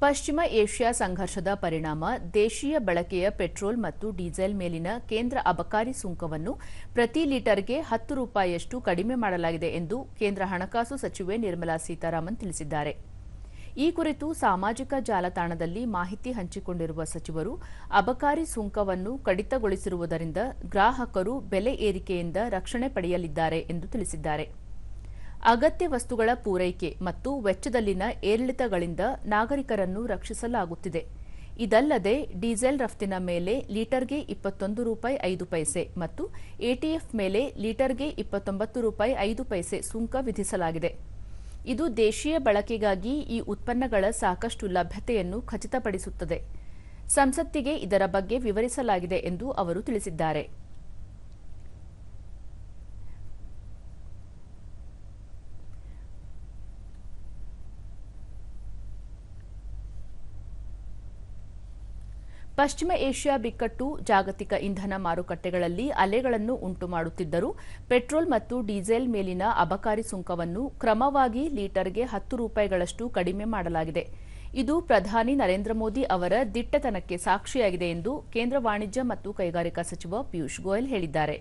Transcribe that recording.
ಪಶ್ಚಿಮ ಏಷ್ಯಾ ಸಂಘರ್ಷದ ಪರಿಣಾಮ ದೇಶೀಯ ಬಳಕೆಯ ಪೆಟ್ರೋಲ್ ಮತ್ತು ಡೀಸೆಲ್ ಮೇಲಿನ ಕೇಂದ್ರ ಅಬಕಾರಿ ಸುಂಕವನ್ನು ಪ್ರತಿ ಲೀಟರ್ಗೆ 10 ರೂಪಾಯಿಯಷ್ಟು ಕಡಿಮೆ ಮಾಡಲಾಗಿದೆ ಎಂದು ಕೇಂದ್ರ ಹಣಕಾಸು ಸಚಿವೆ ನಿರ್ಮಲಾ ಸೀತಾರಾಮನ್ ತಿಳಿಸಿದ್ದಾರೆ. ಈ ಕುರಿತು ಸಾಮಾಜಿಕ ಜಾಲತಾಣದಲ್ಲಿ ಮಾಹಿತಿ ಹಂಚಿಕೊಂಡಿರುವ ಸಚಿವರು, ಅಬಕಾರಿ ಸುಂಕವನ್ನು ಕಡಿತಗೊಳಿಸಿರುವುದರಿಂದ ಗ್ರಾಹಕರು ಬೆಲೆ ಏರಿಕೆಯಿಂದ ರಕ್ಷಣೆ ಪಡೆಯಲಿದ್ದಾರೆ ಎಂದು ತಿಳಿಸಿದ್ದಾರೆ. ಅಗತ್ಯ ವಸ್ತುಗಳ ಪೂರೈಕೆ ಮತ್ತು ವೆಚ್ಚದಲ್ಲಿನ ಏರಿಳಿತಗಳಿಂದ ನಾಗರಿಕರನ್ನು ರಕ್ಷಿಸಲಾಗುತ್ತಿದೆ. ಇದಲ್ಲದೆ ಡೀಸೆಲ್ ರಫ್ತಿನ ಮೇಲೆ ಲೀಟರ್ಗೆ 21 ರೂಪಾಯಿ 5 ಪೈಸೆ ಮತ್ತು ಎಟಿಎಫ್ ಮೇಲೆ ಲೀಟರ್ಗೆ 29 ರೂಪಾಯಿ 5 ಪೈಸೆ ಸುಂಕ ವಿಧಿಸಲಾಗಿದೆ. ಇದು ದೇಶೀಯ ಬಳಕೆಗಾಗಿ ಈ ಉತ್ಪನ್ನಗಳ ಸಾಕಷ್ಟು ಲಭ್ಯತೆಯನ್ನು ಖಚಿತಪಡಿಸುತ್ತದೆ. ಸಂಸತ್ತಿಗೆ ಇದರ ಬಗ್ಗೆ ವಿವರಿಸಲಾಗಿದೆ ಎಂದು ಅವರು ತಿಳಿಸಿದ್ದಾರೆ. ಪಶ್ಚಿಮ ಏಷ್ಯಾ ಬಿಕ್ಕಟ್ಟು ಜಾಗತಿಕ ಇಂಧನ ಮಾರುಕಟ್ಟೆಗಳಲ್ಲಿ ಅಲೆಗಳನ್ನು ಉಂಟುಮಾಡುತ್ತಿದ್ದರೂ ಪೆಟ್ರೋಲ್ ಮತ್ತು ಡೀಸೆಲ್ ಮೇಲಿನ ಅಬಕಾರಿ ಸುಂಕವನ್ನು ಕ್ರಮವಾಗಿ ಲೀಟರ್ಗೆ 10 ರೂಪಾಯಿಗಳಷ್ಟು ಕಡಿಮೆ ಮಾಡಲಾಗಿದೆ. ಇದು ಪ್ರಧಾನಿ ನರೇಂದ್ರ ಮೋದಿ ಅವರ ದಿಟ್ಟತನಕ್ಕೆ ಸಾಕ್ಷಿಯಾಗಿದೆ ಎಂದು ಕೇಂದ್ರ ವಾಣಿಜ್ಯ ಮತ್ತು ಕೈಗಾರಿಕಾ ಸಚಿವ ಪಿಯೂಷ್ ಗೋಯಲ್ ಹೇಳಿದ್ದಾರೆ.